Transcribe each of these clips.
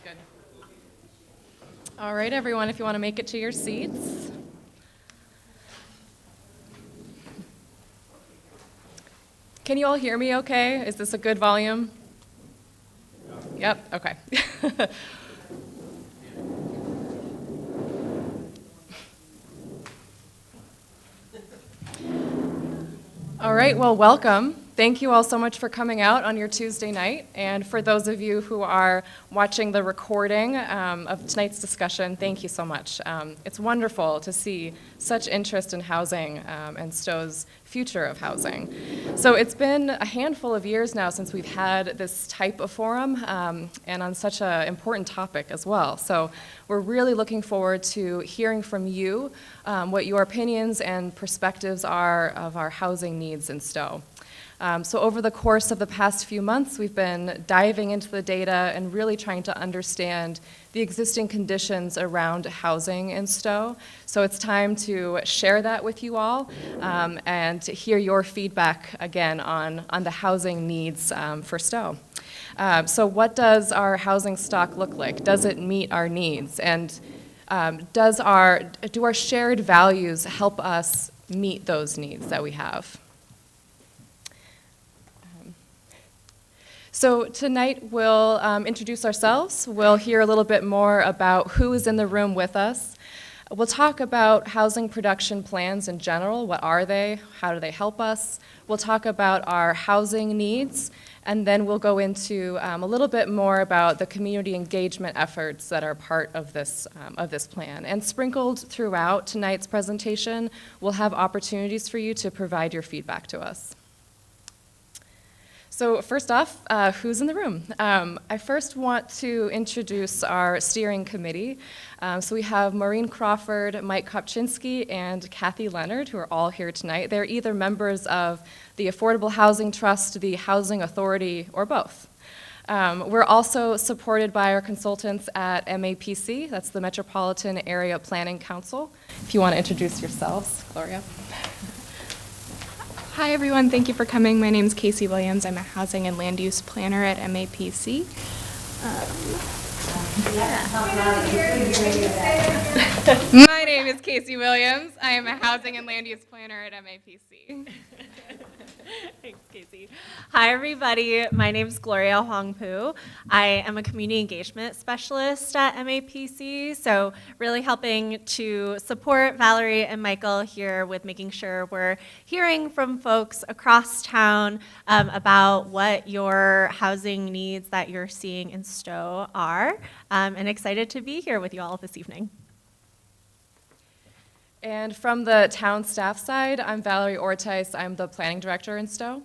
good. All right, everyone, if you want to make it to your seats. Can you all hear me okay? Is this a good volume? Yep, okay. All right, well, welcome. Thank you all so much for coming out on your Tuesday night. And for those of you who are watching the recording of tonight's discussion, thank you so much. It's wonderful to see such interest in housing and Stow's future of housing. So it's been a handful of years now since we've had this type of forum and on such an important topic as well. So we're really looking forward to hearing from you what your opinions and perspectives are of our housing needs in Stow. So over the course of the past few months, we've been diving into the data and really trying to understand the existing conditions around housing in Stow. So it's time to share that with you all and to hear your feedback again on the housing needs for Stow. So what does our housing stock look like? Does it meet our needs? And do our shared values help us meet those needs that we have? So tonight we'll introduce ourselves. We'll hear a little bit more about who is in the room with us. We'll talk about housing production plans in general. What are they? How do they help us? We'll talk about our housing needs, and then we'll go into a little bit more about the community engagement efforts that are part of this plan. And sprinkled throughout tonight's presentation, we'll have opportunities for you to provide your feedback to us. So first off, who's in the room? I first want to introduce our steering committee. So we have Maureen Crawford, Mike Kopczynski, and Kathy Leonard, who are all here tonight. They're either members of the Affordable Housing Trust, the Housing Authority, or both. We're also supported by our consultants at MAPC, that's the Metropolitan Area Planning Council. If you want to introduce yourselves, Gloria. Hi everyone, thank you for coming. My name is Casey Williams. I'm a housing and land use planner at MAPC. My name is Casey Williams. I am a housing and land use planner at MAPC. Thanks, Casey. Hi, everybody. My name is Gloria Huangpu. I am a community engagement specialist at MAPC, so really helping to support Valerie and Michael here with making sure we're hearing from folks across town about what your housing needs that you're seeing in Stow are, and excited to be here with you all this evening. And from the town staff side, I'm Valerie Ortiz. I'm the planning director in Stow.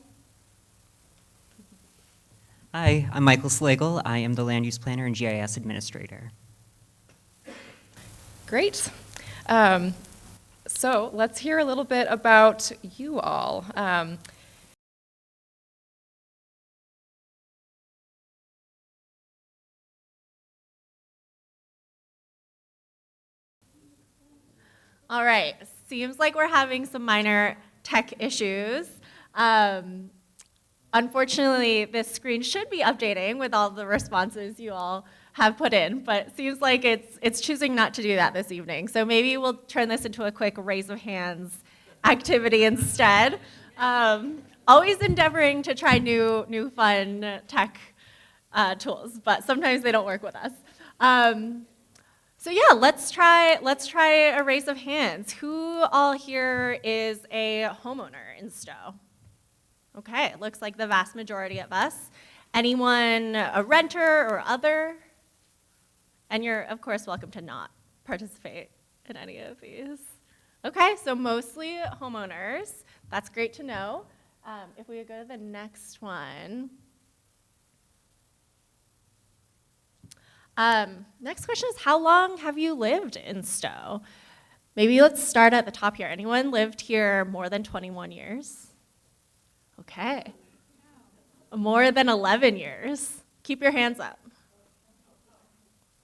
Hi, I'm Michael Slagle. I am the land use planner and GIS administrator. Great. So let's hear a little bit about you all. All right, seems like we're having some minor tech issues. Unfortunately, this screen should be updating with all the responses you all have put in, but it seems like it's choosing not to do that this evening. So maybe we'll turn this into a quick raise of hands activity instead. Always endeavoring to try new fun tech tools, but sometimes they don't work with us. So yeah, let's try a raise of hands. Who all here is a homeowner in Stow? Okay, it looks like the vast majority of us. Anyone a renter or other? And you're, of course, welcome to not participate in any of these. Okay, so mostly homeowners. That's great to know. If we go to the next one. Next question is, how long have you lived in Stow? Maybe let's start at the top here. Anyone lived here more than 21 years? Okay. More than 11 years. Keep your hands up.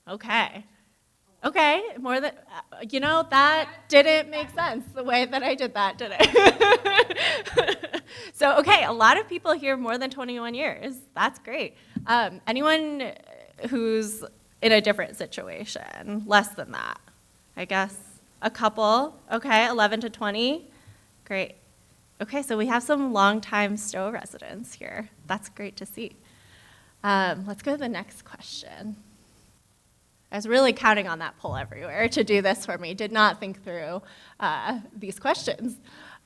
Okay. Okay, more than, that didn't make sense the way that I did that, did it? So, okay, a lot of people here more than 21 years. That's great. Anyone who's in a different situation? Less than that, I guess. A couple, okay, 11 to 20, great. Okay, so we have some longtime Stow residents here. That's great to see. Let's go to the next question. I was really counting on that poll everywhere to do this for me. Did not think through these questions.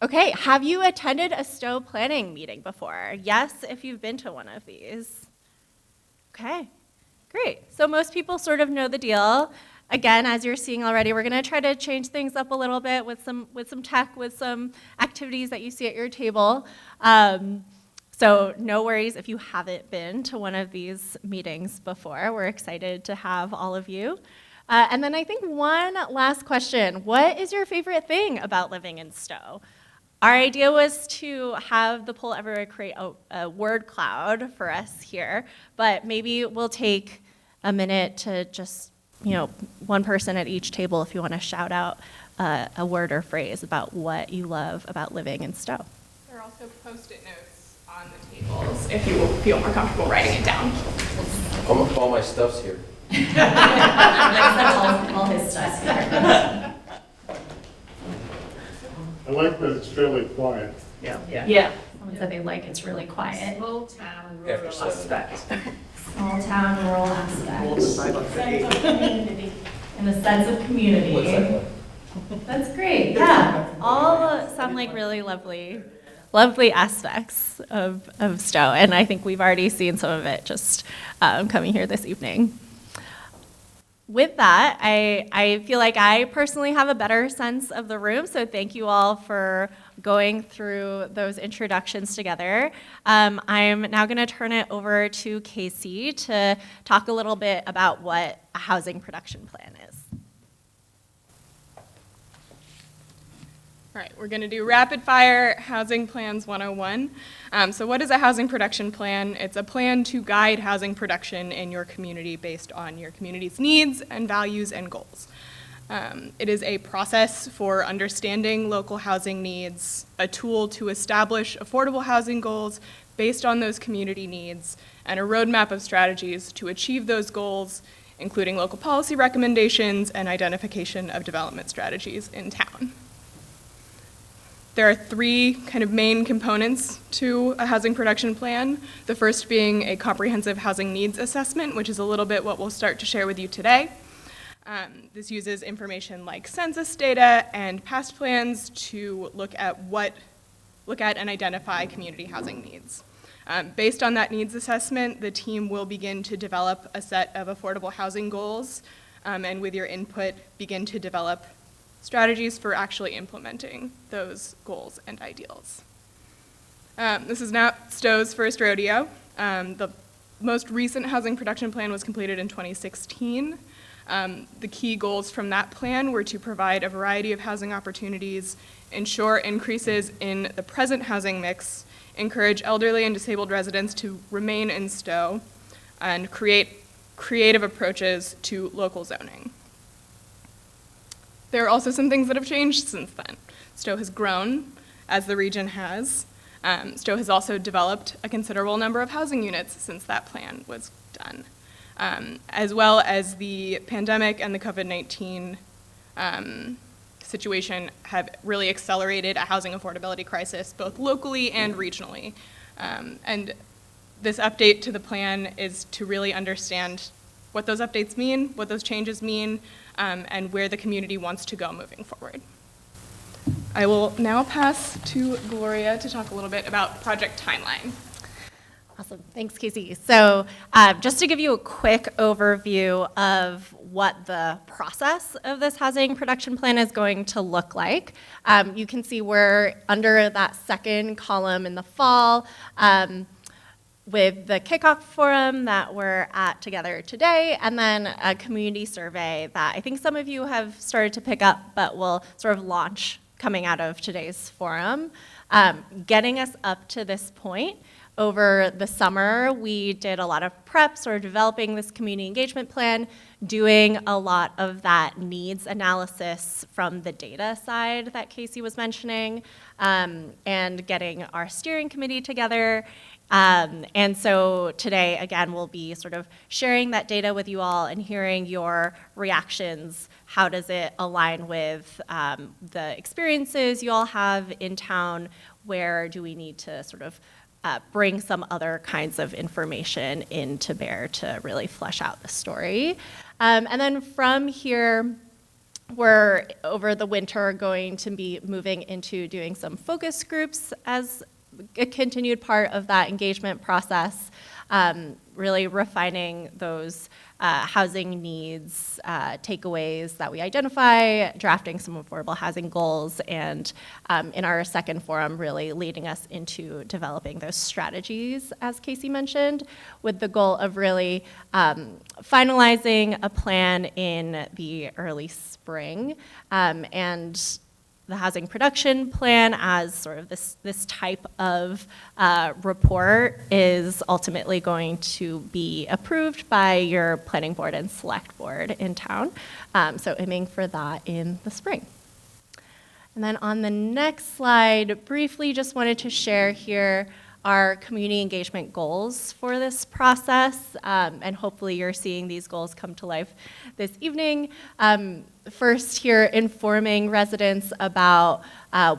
Okay, have you attended a Stow planning meeting before? Yes, if you've been to one of these. Okay, great. So most people sort of know the deal. Again, as you're seeing already, we're going to try to change things up a little bit with some tech, with some activities that you see at your table. So no worries if you haven't been to one of these meetings before. We're excited to have all of you. And then I think one last question. What is your favorite thing about living in Stow? Our idea was to have the poll ever create a word cloud for us here, but maybe we'll take a minute to just, one person at each table if you want to shout out a word or phrase about what you love about living in Stow. There are also Post-it notes on the tables if you will feel more comfortable writing it down. All my stuff's here. all his stuff here. I like that it's fairly quiet. Yeah. Someone said they like it's really quiet. Small town, After rural 7. aspect. Small town, rural aspect. Sense of community. And a sense of community. What's that like? That's great. Yeah. All sound like really lovely aspects of Stow. And I think we've already seen some of it just coming here this evening. With that, I feel like I personally have a better sense of the room, so thank you all for going through those introductions together. I'm now going to turn it over to Casey to talk a little bit about what a housing production plan is. All right, we're going to do rapid fire housing plans 101. So what is a housing production plan? It's a plan to guide housing production in your community based on your community's needs and values and goals. It is a process for understanding local housing needs, a tool to establish affordable housing goals based on those community needs, and a roadmap of strategies to achieve those goals, including local policy recommendations and identification of development strategies in town. There are 3 kind of main components to a housing production plan. The first being a comprehensive housing needs assessment, which is a little bit what we'll start to share with you today. This uses information like census data and past plans to look at and identify community housing needs. Based on that needs assessment, the team will begin to develop a set of affordable housing goals, and with your input, begin to develop strategies for actually implementing those goals and ideals. This is not Stow's first rodeo. The most recent housing production plan was completed in 2016. The key goals from that plan were to provide a variety of housing opportunities, ensure increases in the present housing mix, encourage elderly and disabled residents to remain in Stow, and create creative approaches to local zoning. There are also some things that have changed since then. Stow has grown, as the region has. Stow has also developed a considerable number of housing units since that plan was done, as well as the pandemic and the COVID-19 situation have really accelerated a housing affordability crisis, both locally and regionally. And this update to the plan is to really understand what those updates mean, what those changes mean, and where the community wants to go moving forward. I will now pass to Gloria to talk a little bit about project timeline. Awesome. Thanks, Casey. So just to give you a quick overview of what the process of this housing production plan is going to look like, you can see we're under that second column in the fall with the kickoff forum that we're at together today, and then a community survey that I think some of you have started to pick up, but will sort of launch coming out of today's forum. Getting us up to this point, over the summer, we did a lot of prep, sort of developing this community engagement plan, doing a lot of that needs analysis from the data side that Casey was mentioning, and getting our steering committee together. And so today, again, we'll be sort of sharing that data with you all and hearing your reactions. How does it align with the experiences you all have in town? Where do we need to sort of bring some other kinds of information in to bear to really flesh out the story? And then from here, we're over the winter going to be moving into doing some focus groups as a continued part of that engagement process, really refining those housing needs, takeaways that we identify, drafting some affordable housing goals, and in our second forum, really leading us into developing those strategies, as Casey mentioned, with the goal of really finalizing a plan in the early spring. And the housing production plan as sort of this type of report is ultimately going to be approved by your planning board and select board in town. So aiming for that in the spring. And then on the next slide, briefly just wanted to share here our community engagement goals for this process, and hopefully you're seeing these goals come to life this evening. First here, informing residents about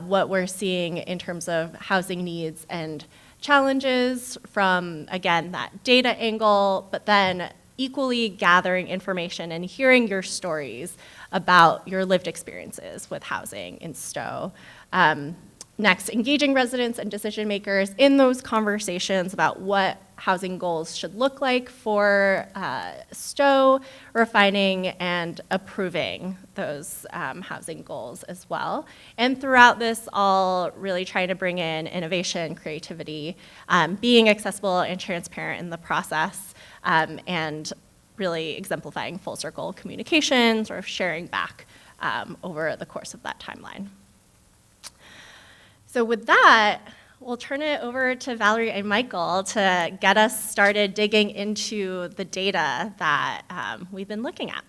what we're seeing in terms of housing needs and challenges from, again, that data angle, but then equally gathering information and hearing your stories about your lived experiences with housing in Stow. Next, engaging residents and decision makers in those conversations about what housing goals should look like for Stow, refining and approving those housing goals as well. And throughout this, all really trying to bring in innovation, creativity, being accessible and transparent in the process, and really exemplifying full circle communication, sort of sharing back over the course of that timeline. So with that, we'll turn it over to Valerie and Michael to get us started digging into the data that we've been looking at.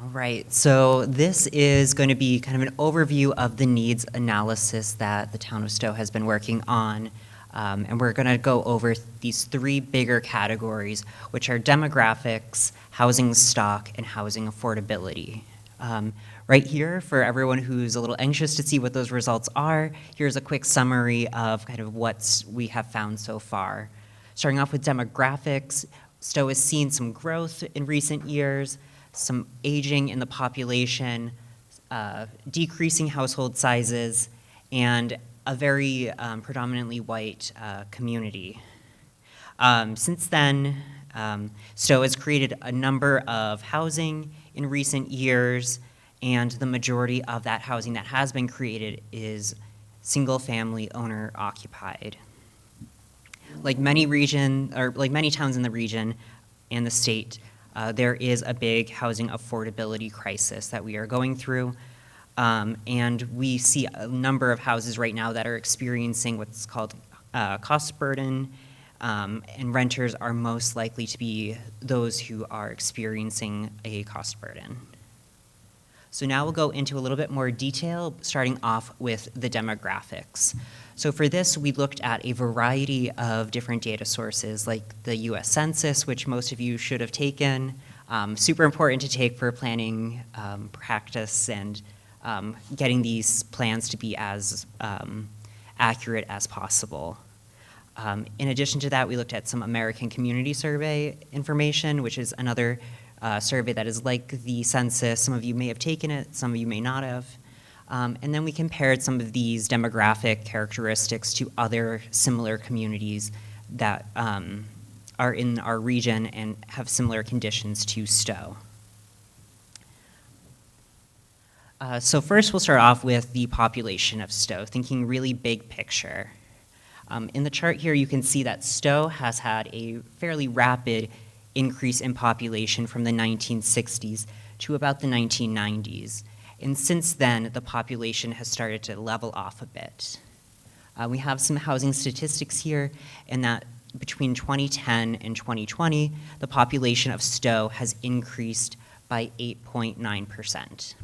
All right, so this is going to be kind of an overview of the needs analysis that the town of Stow has been working on. And we're going to go over these three bigger categories, which are demographics, housing stock, and housing affordability. Right here, for everyone who's a little anxious to see what those results are, here's a quick summary of kind of what we have found so far. Starting off with demographics, Stow has seen some growth in recent years, some aging in the population, decreasing household sizes, and a very predominantly white community. Since then, Stow has created a number of housing in recent years, and the majority of that housing that has been created is single-family owner-occupied. Like many towns in the region and the state, there is a big housing affordability crisis that we are going through. And we see a number of houses right now that are experiencing what's called cost burden, and renters are most likely to be those who are experiencing a cost burden. So now we'll go into a little bit more detail, starting off with the demographics. So for this, we looked at a variety of different data sources, like the US Census, which most of you should have taken, super important to take for planning practice and getting these plans to be as accurate as possible. In addition to that, we looked at some American Community Survey information, which is another survey that is like the census. Some of you may have taken it, some of you may not have. And then we compared some of these demographic characteristics to other similar communities that are in our region and have similar conditions to Stow. So first, we'll start off with the population of Stow, thinking really big picture. In the chart here, you can see that Stow has had a fairly rapid increase in population from the 1960s to about the 1990s. And since then, the population has started to level off a bit. We have some housing statistics here, and that between 2010 and 2020, the population of Stow has increased by 8.9%.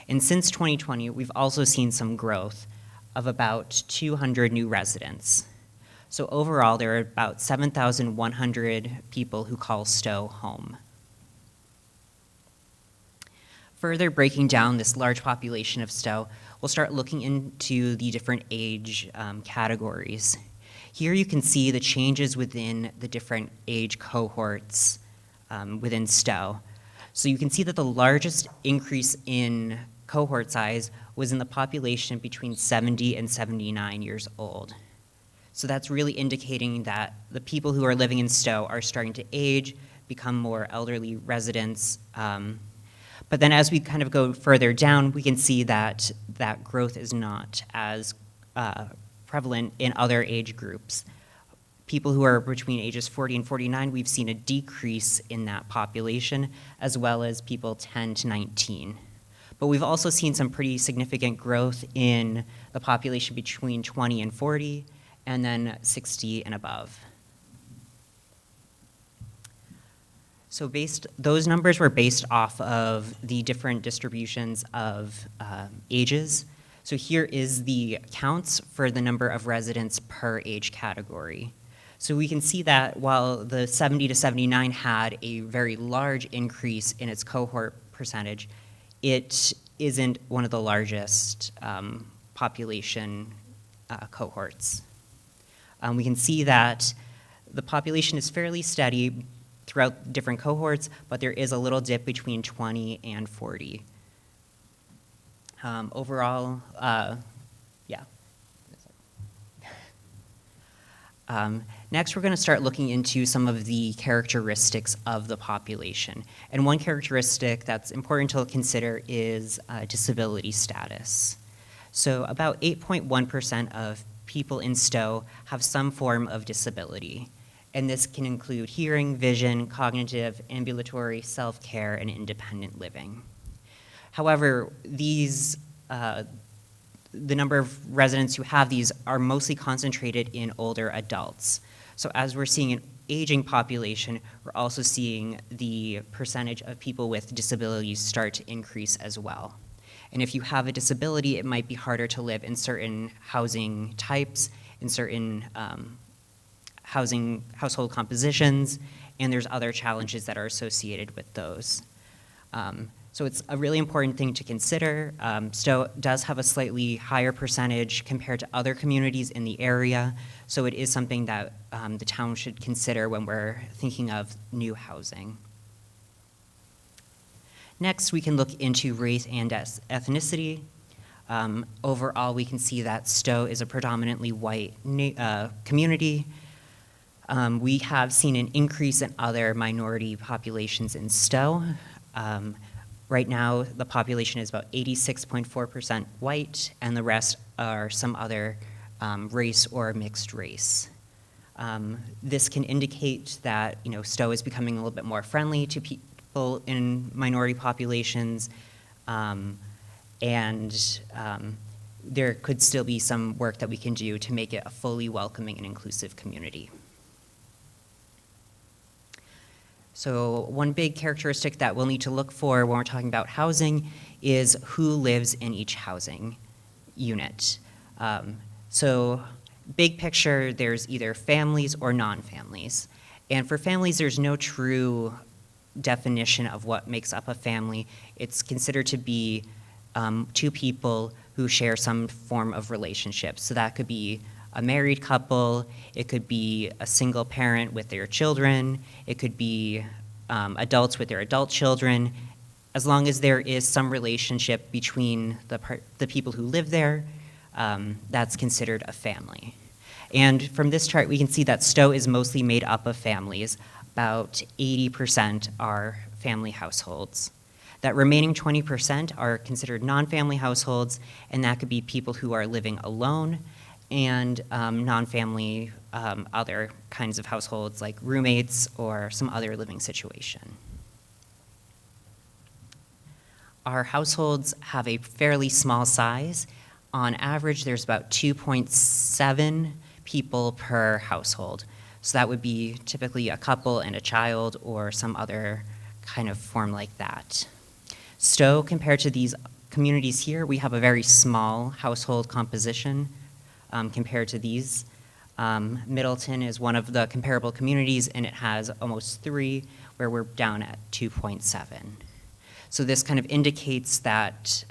And since 2020, we've also seen some growth of about 200 new residents. So overall, there are about 7,100 people who call Stow home. Further breaking down this large population of Stow, we'll start looking into the different age categories. Here you can see the changes within the different age cohorts within Stow. So you can see that the largest increase in cohort size was in the population between 70 and 79 years old. So that's really indicating that the people who are living in Stow are starting to age, become more elderly residents. But then as we kind of go further down, we can see that that growth is not as prevalent in other age groups. People who are between ages 40 and 49, we've seen a decrease in that population, as well as people 10 to 19. But we've also seen some pretty significant growth in the population between 20 and 40, and then 60 and above. So those numbers were based off of the different distributions of ages. So here is the counts for the number of residents per age category. So we can see that while the 70 to 79 had a very large increase in its cohort percentage, it isn't one of the largest population cohorts. We can see that the population is fairly steady throughout different cohorts, but there is a little dip between 20 and 40. Overall, yeah. Next, we're going to start looking into some of the characteristics of the population. And one characteristic that's important to consider is disability status. So about 8.1% of people in Stow have some form of disability. And this can include hearing, vision, cognitive, ambulatory, self-care, and independent living. However, the number of residents who have these are mostly concentrated in older adults. So as we're seeing an aging population, we're also seeing the percentage of people with disabilities start to increase as well. And if you have a disability, it might be harder to live in certain housing types, in certain household compositions, and there's other challenges that are associated with those. So it's a really important thing to consider. Stow does have a slightly higher percentage compared to other communities in the area, so it is something that the town should consider when we're thinking of new housing. Next, we can look into race and ethnicity. Overall, we can see that Stow is a predominantly white community. We have seen an increase in other minority populations in Stow. Right now, the population is about 86.4% white, and the rest are some other race or mixed race. This can indicate that Stow is becoming a little bit more friendly to people in minority populations, and there could still be some work that we can do to make it a fully welcoming and inclusive community. So one big characteristic that we'll need to look for when we're talking about housing is who lives in each housing unit. So big picture, there's either families or non-families. And for families, there's no true definition of what makes up a family. It's considered to be two people who share some form of relationship. So that could be a married couple, it could be a single parent with their children, it could be adults with their adult children. As long as there is some relationship between the people who live there, that's considered a family. And from this chart, we can see that Stow is mostly made up of families. About 80% are family households. That remaining 20% are considered non-family households, and that could be people who are living alone, and non-family other kinds of households like roommates or some other living situation. Our households have a fairly small size. On average, there's about 2.7 people per household. So that would be typically a couple and a child or some other kind of form like that. Stow, compared to these communities here, we have a very small household composition compared to these. Middleton is one of the comparable communities, and it has almost 3, where we're down at 2.7. So this kind of indicates that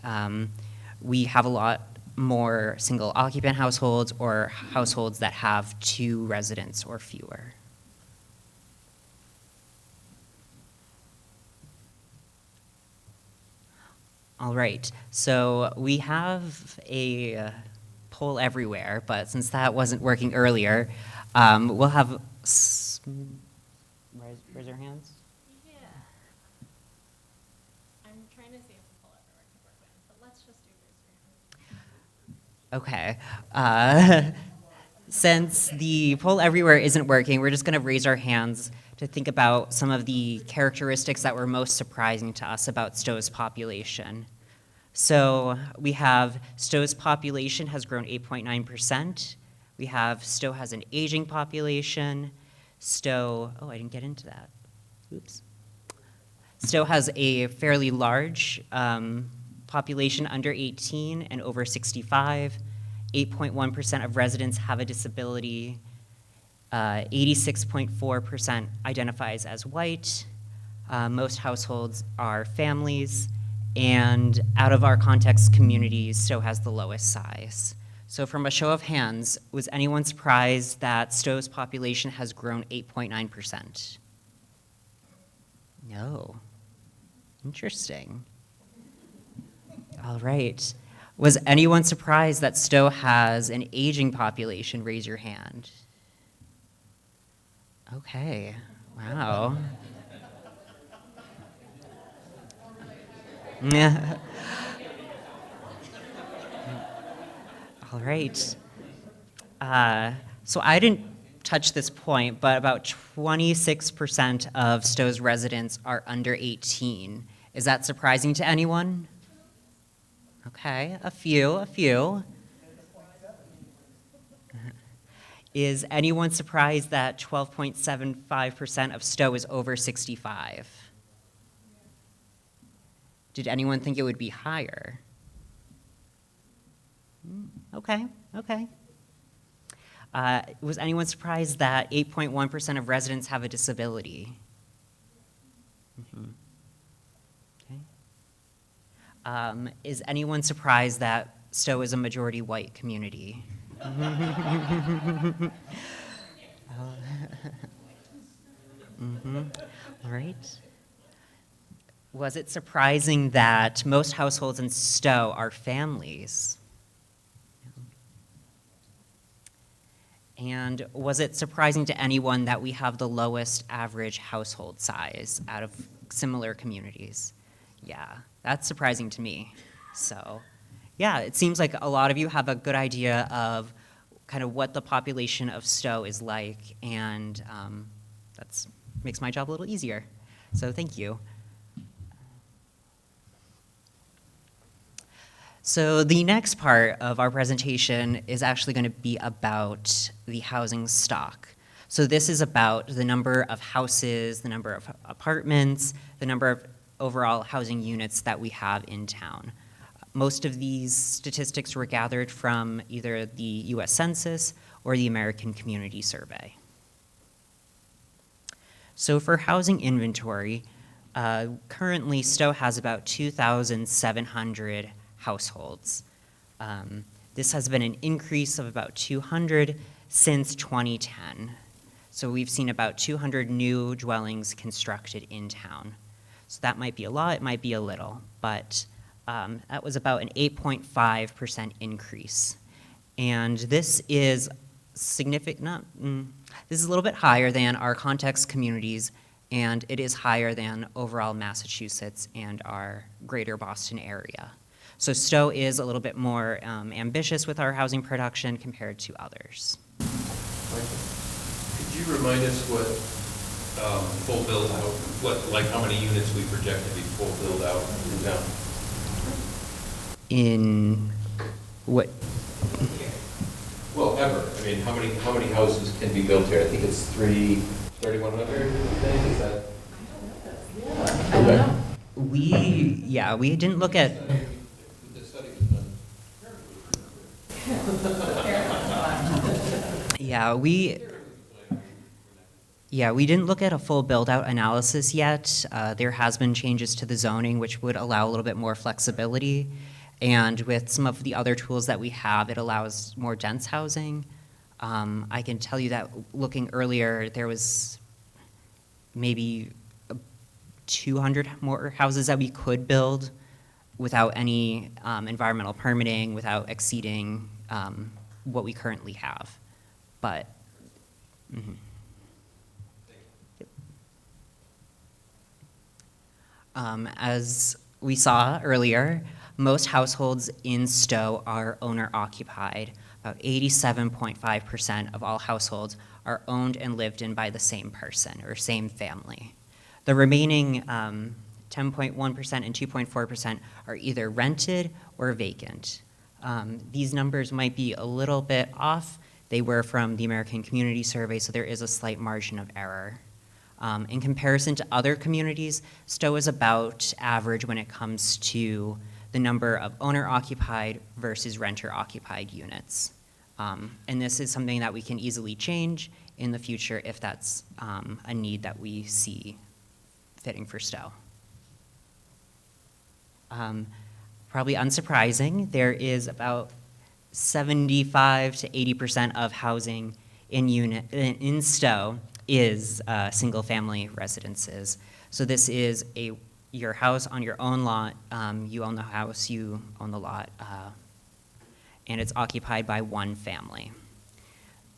we have a lot more single occupant households or households that have 2 residents or fewer. All right, so we have a poll everywhere, but since that wasn't working earlier, we'll have, raise your hands. Yeah. I'm trying to see if the poll everywhere can work with, but let's just do raise your hand. Okay. Since the poll everywhere isn't working, we're just going to raise our hands to think about some of the characteristics that were most surprising to us about Stow's population. So we have Stow's population has grown 8.9%. We have Stow has an aging population. Stow, oh, I didn't get into that. Oops. Stow has a fairly large population under 18 and over 65. 8.1% of residents have a disability. 86.4% identifies as white. Most households are families. And out of our context communities, Stow has the lowest size. So from a show of hands, was anyone surprised that Stow's population has grown 8.9%? No. Interesting. All right. Was anyone surprised that Stow has an aging population? Raise your hand. Okay. Wow. Yeah. All right. So I didn't touch this point, but about 26% of Stow's residents are under 18. Is that surprising to anyone? Okay, a few. Is anyone surprised that 12.75% of Stow is over 65? Did anyone think it would be higher? Okay. Was anyone surprised that 8.1% of residents have a disability? Okay. Is anyone surprised that Stow is a majority white community? All right. Was it surprising that most households in Stow are families? And was it surprising to anyone that we have the lowest average household size out of similar communities? Yeah, that's surprising to me. So, yeah, it seems like a lot of you have a good idea of kind of what the population of Stow is like, and that makes my job a little easier. So thank you. So the next part of our presentation is actually going to be about the housing stock. So this is about the number of houses, the number of apartments, the number of overall housing units that we have in town. Most of these statistics were gathered from either the US Census or the American Community Survey. So for housing inventory, currently Stow has about 2,700 households. This has been an increase of about 200 since 2010. So we've seen about 200 new dwellings constructed in town. So that might be a lot, it might be a little, but that was about an 8.5% increase. And this is significant, this is a little bit higher than our context communities, and it is higher than overall Massachusetts and our greater Boston area. So Stow is a little bit more ambitious with our housing production compared to others. Could you remind us what full build out, like how many units we project to be full build out in town? In what? Well, ever. I mean, how many houses can be built here? I think it's 3,100, I think, is that? We didn't look at, The study was done we didn't look at a full build-out analysis yet. There has been changes to the zoning, which would allow a little bit more flexibility. And with some of the other tools that we have, it allows more dense housing. I can tell you that looking earlier, there was maybe 200 more houses that we could build without any environmental permitting, without exceeding what we currently have. But, mhm. As we saw earlier, most households in Stow are owner-occupied. About 87.5% of all households are owned and lived in by the same person or same family. The remaining 10.1% and 2.4% are either rented or vacant. These numbers might be a little bit off. They were from the American Community Survey, so there is a slight margin of error. In comparison to other communities, Stow is about average when it comes to the number of owner-occupied versus renter-occupied units. And this is something that we can easily change in the future if that's a need that we see fitting for Stow. Probably unsurprising, there is about 75 to 80% of housing in Stow is single-family residences. So this is your house on your own lot. You own the house, you own the lot, and it's occupied by one family.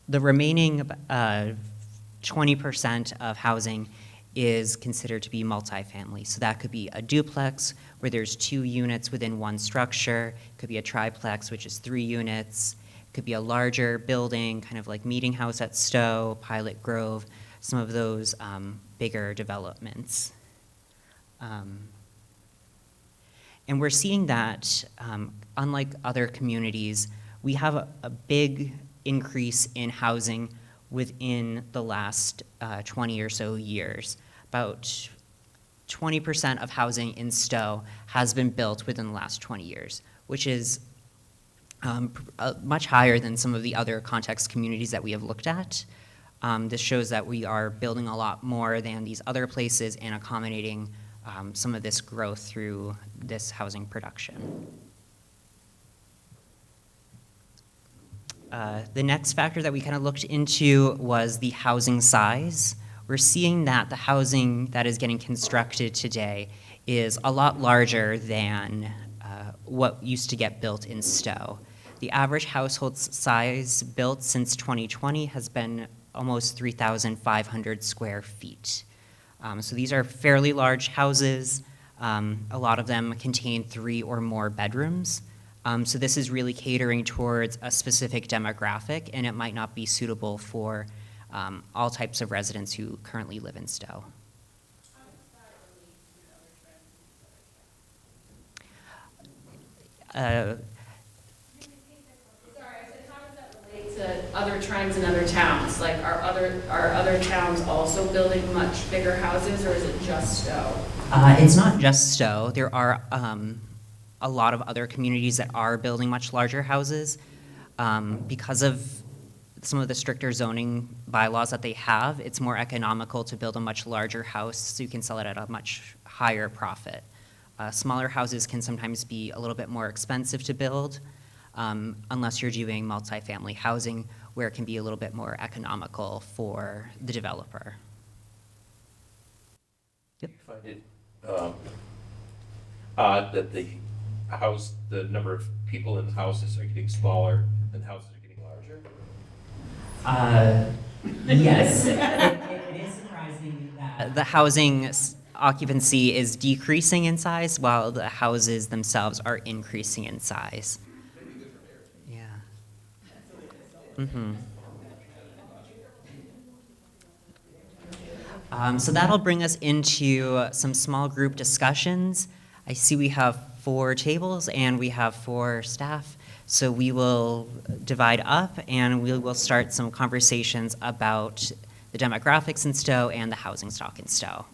The remaining 20% of housing is considered to be multifamily. So that could be a duplex where there's 2 units within one structure. It could be a triplex, which is 3 units. It could be a larger building, kind of like Meeting House at Stow, Pilot Grove, some of those bigger developments. And we're seeing that, unlike other communities, we have a big increase in housing within the last 20 or so years. About 20% of housing in Stow has been built within the last 20 years, which is much higher than some of the other context communities that we have looked at. This shows that we are building a lot more than these other places and accommodating some of this growth through this housing production. The next factor that we kind of looked into was the housing size. We're seeing that the housing that is getting constructed today is a lot larger than what used to get built in Stow. The average household size built since 2020 has been almost 3,500 square feet. So these are fairly large houses. A lot of them contain 3 or more bedrooms. So this is really catering towards a specific demographic, and it might not be suitable for all types of residents who currently live in Stow. To other trends in other towns? Like, are other towns also building much bigger houses, or is it just Stow? It's not just Stow. There are a lot of other communities that are building much larger houses. Because of some of the stricter zoning bylaws that they have, it's more economical to build a much larger house so you can sell it at a much higher profit. Smaller houses can sometimes be a little bit more expensive to build, unless you're doing multifamily housing, where it can be a little bit more economical for the developer. Yep. I find it odd that the number of people in the houses are getting smaller and houses are getting larger. Yes. It is surprising that the housing occupancy is decreasing in size while the houses themselves are increasing in size. Yeah. Mm-hmm. So that'll bring us into some small group discussions. I see we have 4 tables and we have 4 staff. So we will divide up and we will start some conversations about the demographics in Stow and the housing stock in Stow.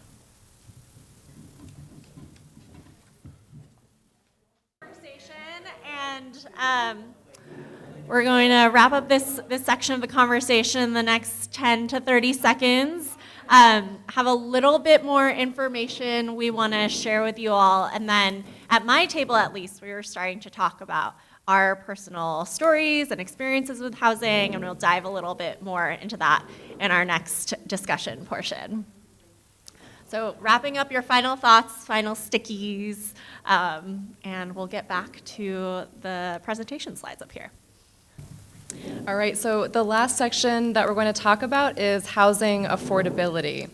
We're going to wrap up this section of the conversation in the next 10 to 30 seconds. Have a little bit more information we want to share with you all. And then at my table, at least, we were starting to talk about our personal stories and experiences with housing, and we'll dive a little bit more into that in our next discussion portion. So wrapping up your final thoughts, final stickies, and we'll get back to the presentation slides up here. All right, so the last section that we're going to talk about is housing affordability.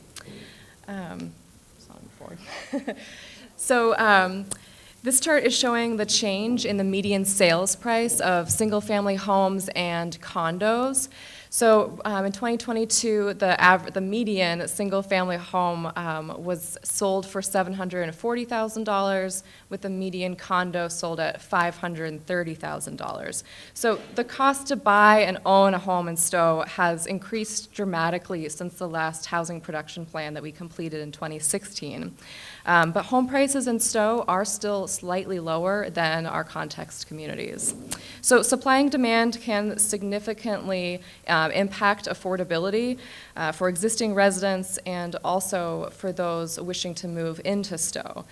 This chart is showing the change in the median sales price of single-family homes and condos. So in 2022, the median single-family home was sold for $740,000, with the median condo sold at $530,000. So the cost to buy and own a home in Stow has increased dramatically since the last housing production plan that we completed in 2016. But home prices in Stow are still slightly lower than our context communities. So supply and demand can significantly impact affordability for existing residents and also for those wishing to move into Stow.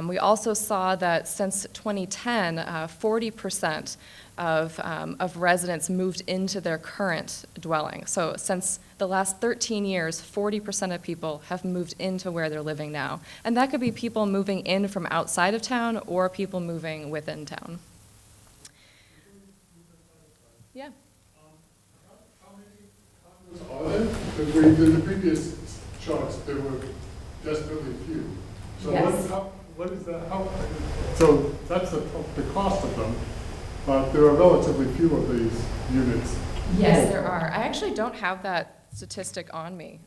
We also saw that since 2010, 40% of residents moved into their current dwelling. So since the last 13 years, 40% of people have moved into where they're living now. And that could be people moving in from outside of town or people moving within town. Yeah. How many condos are there? Because in the previous charts, there were desperately few. So Yes. what is that? So that's the cost of them, but there are relatively few of these units. Yes, there are. I actually don't have that statistic on me.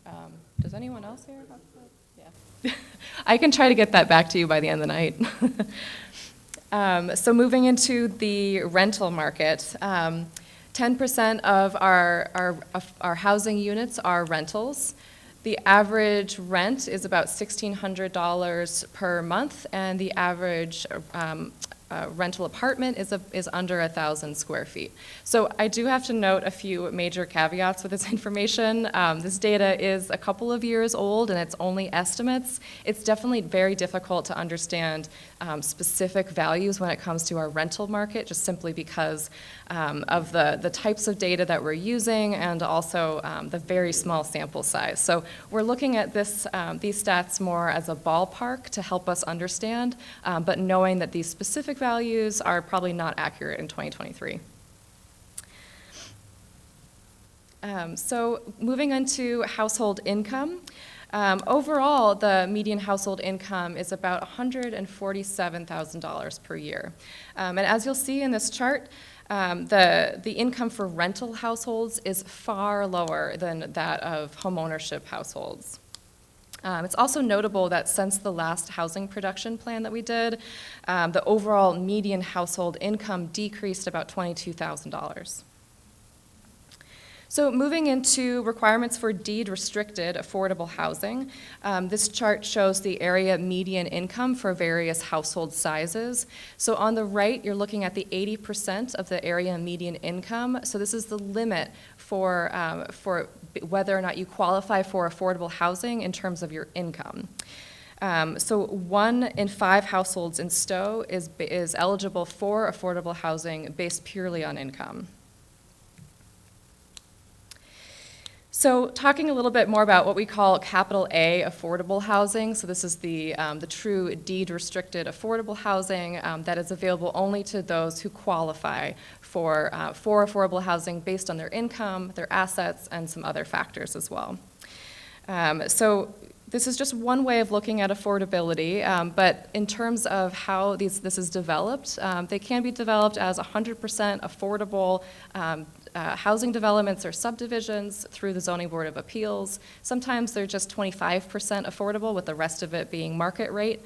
Does anyone else here have that? Yeah. I can try to get that back to you by the end of the night. So moving into the rental market, 10% of our housing units are rentals. The average rent is about $1,600 per month, and the average rental apartment is under 1,000 square feet. So I do have to note a few major caveats with this information. This data is a couple of years old and it's only estimates. It's definitely very difficult to understand specific values when it comes to our rental market, just simply because of the types of data that we're using and also the very small sample size. So we're looking at these stats more as a ballpark to help us understand, but knowing that these specific values are probably not accurate in 2023. So moving on to household income. Overall, the median household income is about $147,000 per year. And as you'll see in this chart, the income for rental households is far lower than that of homeownership households. It's also notable that since the last housing production plan that we did, the overall median household income decreased about $22,000. So moving into requirements for deed-restricted affordable housing, this chart shows the area median income for various household sizes. So on the right, you're looking at the 80% of the area median income. So this is the limit for whether or not you qualify for affordable housing in terms of your income. So 1 in 5 households in Stow is eligible for affordable housing based purely on income. So talking a little bit more about what we call capital A affordable housing. So this is the true deed-restricted affordable housing that is available only to those who qualify for affordable housing based on their income, their assets, and some other factors as well. So this is just one way of looking at affordability, but in terms of how this is developed, they can be developed as 100% affordable housing developments or subdivisions through the Zoning Board of Appeals. Sometimes they're just 25% affordable, with the rest of it being market rate,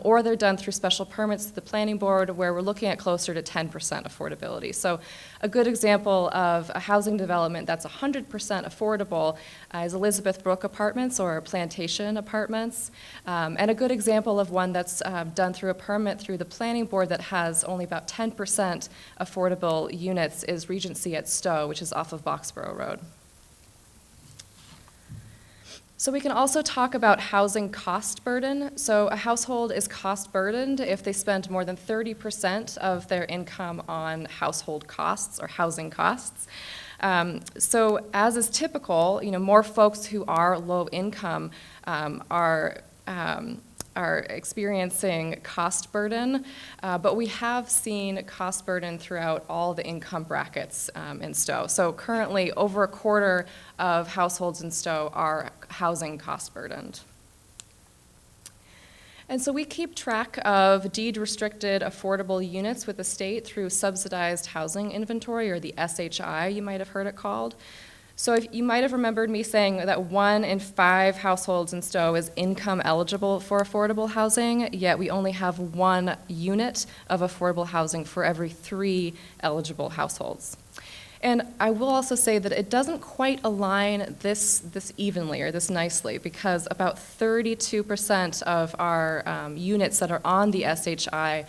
or they're done through special permits to the Planning Board, where we're looking at closer to 10% affordability. So a good example of a housing development that's 100% affordable is Elizabeth Brook Apartments or Plantation Apartments. And a good example of one that's done through a permit through the Planning Board that has only about 10% affordable units is Regency at Stow, which is off of Boxborough Road. So we can also talk about housing cost burden. So a household is cost burdened if they spend more than 30% of their income on household costs or housing costs. So as is typical, more folks who are low income are experiencing cost burden, but we have seen cost burden throughout all the income brackets in Stow. So currently, over a quarter of households in Stow are housing cost burdened. And so we keep track of deed-restricted affordable units with the state through subsidized housing inventory, or the SHI, you might have heard it called. So you might have remembered me saying that 1 in 5 households in Stow is income eligible for affordable housing, yet we only have 1 unit of affordable housing for every 3 eligible households. And I will also say that it doesn't quite align this evenly or this nicely, because about 32% of our units that are on the SHI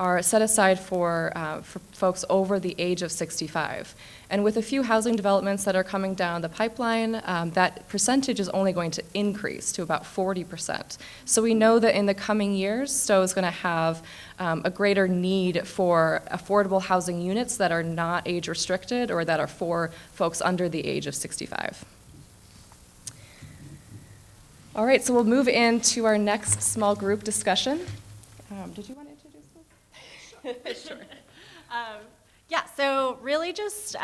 are set aside for folks over the age of 65. And with a few housing developments that are coming down the pipeline, that percentage is only going to increase to about 40%. So we know that in the coming years, Stow is going to have a greater need for affordable housing units that are not age restricted or that are for folks under the age of 65. All right, so we'll move into our next small group discussion. Did you want to introduce this? Sure. Yeah, so really just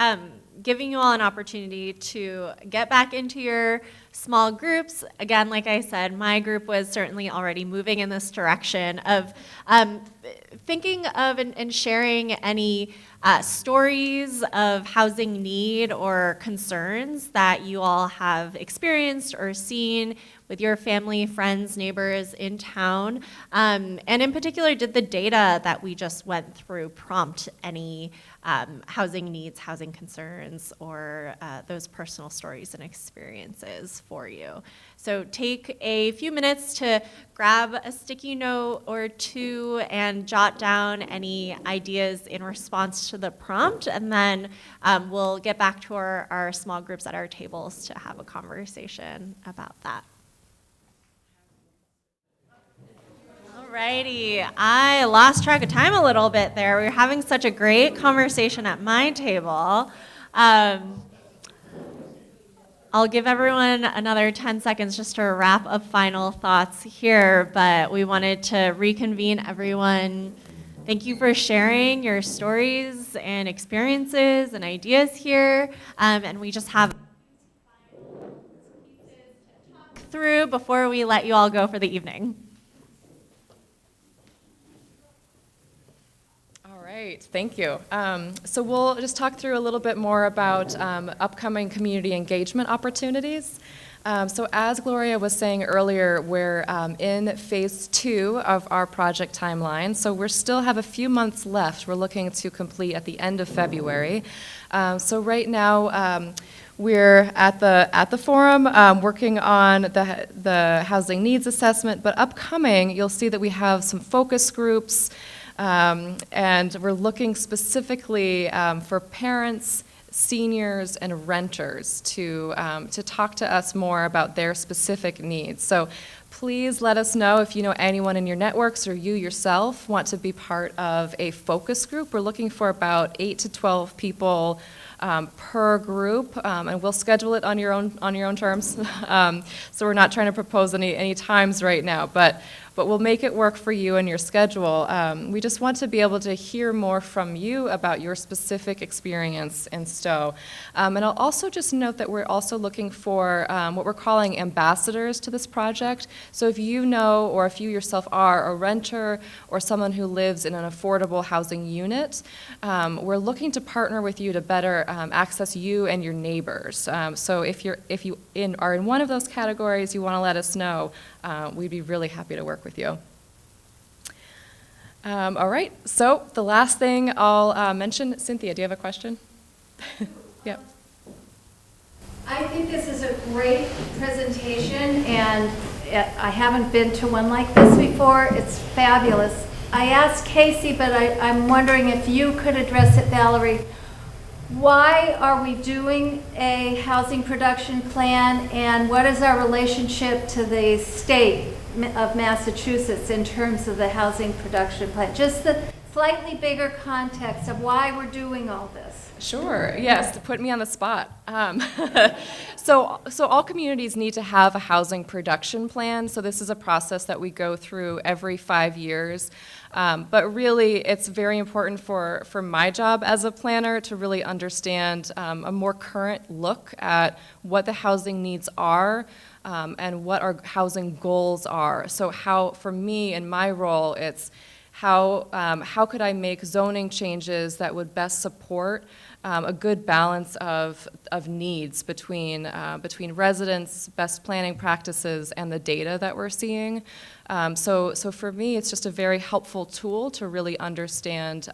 giving you all an opportunity to get back into your small groups. Again, like I said, my group was certainly already moving in this direction of thinking of and sharing any stories of housing need or concerns that you all have experienced or seen with your family, friends, neighbors in town. And in particular, did the data that we just went through prompt any housing needs, housing concerns, or those personal stories and experiences for you? So take a few minutes to grab a sticky note or two and jot down any ideas in response to the prompt, and then we'll get back to our small groups at our tables to have a conversation about that. Alrighty, I lost track of time a little bit there. We were having such a great conversation at my table. I'll give everyone another 10 seconds just to wrap up final thoughts here, but we wanted to reconvene everyone. Thank you for sharing your stories and experiences and ideas here, and we just have through before we let you all go for the evening. Great, thank you. So we'll just talk through a little bit more about upcoming community engagement opportunities. So as Gloria was saying earlier, we're in phase 2 of our project timeline. So we still have a few months left. We're looking to complete at the end of February. So right now, we're at the forum working on the housing needs assessment, but upcoming, you'll see that we have some focus groups. And we're looking specifically for parents, seniors, and renters to talk to us more about their specific needs. So please let us know if you know anyone in your networks or you yourself want to be part of a focus group. We're looking for about 8 to 12 people per group, and we'll schedule it on your own terms. So we're not trying to propose any times right now, but but we'll make it work for you and your schedule. We just want to be able to hear more from you about your specific experience in Stow. And I'll also just note that we're also looking for what we're calling ambassadors to this project. So if you know, or if you yourself are a renter or someone who lives in an affordable housing unit, we're looking to partner with you to better access you and your neighbors. So if you are in one of those categories, you want to let us know, we'd be really happy to work with you. All right, so the last thing I'll mention, Cynthia, do you have a question? Yep. I think this is a great presentation, and I haven't been to one like this before. It's fabulous. I asked Casey, but I'm wondering if you could address it, Valerie. Why are we doing a housing production plan, and what is our relationship to the state of Massachusetts in terms of the housing production plan? Just the slightly bigger context of why we're doing all this. Sure, yes, to put me on the spot. So all communities need to have a housing production plan. So this is a process that we go through every 5 years. But really, it's very important for my job as a planner to really understand a more current look at what the housing needs are and what our housing goals are. So for me, in my role, it's how could I make zoning changes that would best support a good balance of needs between residents, best planning practices, and the data that we're seeing. So for me, it's just a very helpful tool to really understand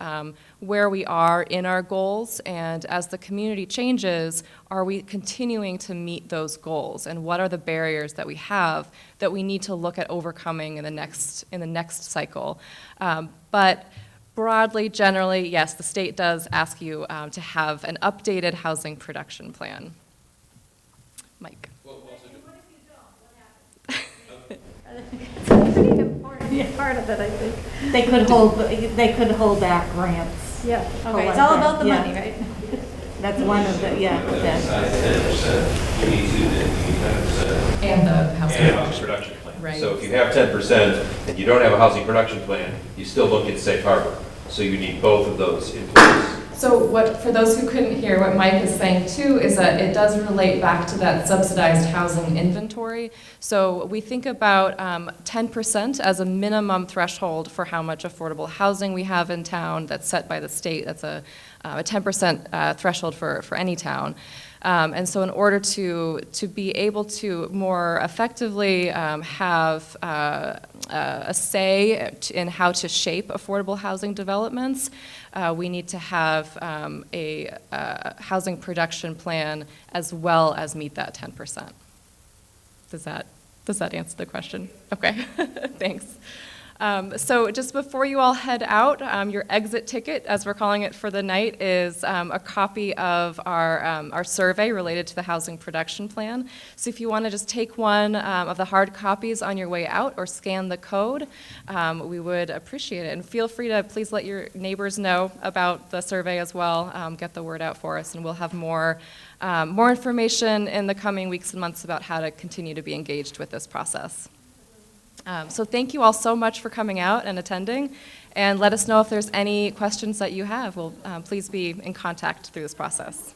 where we are in our goals, and as the community changes, are we continuing to meet those goals, and what are the barriers that we have that we need to look at overcoming in the next cycle. But broadly, generally, yes, the state does ask you to have an updated housing production plan. Mike. It's a pretty important part of it, I think. They could hold back grants. Yeah. Okay, It's all about the yeah. money, right? That's one of the, yeah. Besides 10%, you need to, then you need 10%. And the housing And a housing production plan. Right. So if you have 10% and you don't have a housing production plan, you still don't get safe harbor. So you need both of those in place. So for those who couldn't hear, what Mike is saying too is that it does relate back to that subsidized housing inventory. So we think about 10% as a minimum threshold for how much affordable housing we have in town that's set by the state. That's a 10% threshold for any town. And so in order to be able to more effectively have a say in how to shape affordable housing developments, we need to have a housing production plan as well as meet that 10%. Does that answer the question? Okay, thanks. So just before you all head out, your exit ticket, as we're calling it for the night, is a copy of our survey related to the housing production plan. So if you want to just take one of the hard copies on your way out or scan the code, we would appreciate it. And feel free to please let your neighbors know about the survey as well. Get the word out for us, and we'll have more information in the coming weeks and months about how to continue to be engaged with this process. So thank you all so much for coming out and attending, and let us know if there's any questions that you have. We'll please be in contact through this process.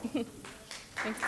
Thank you. Thanks.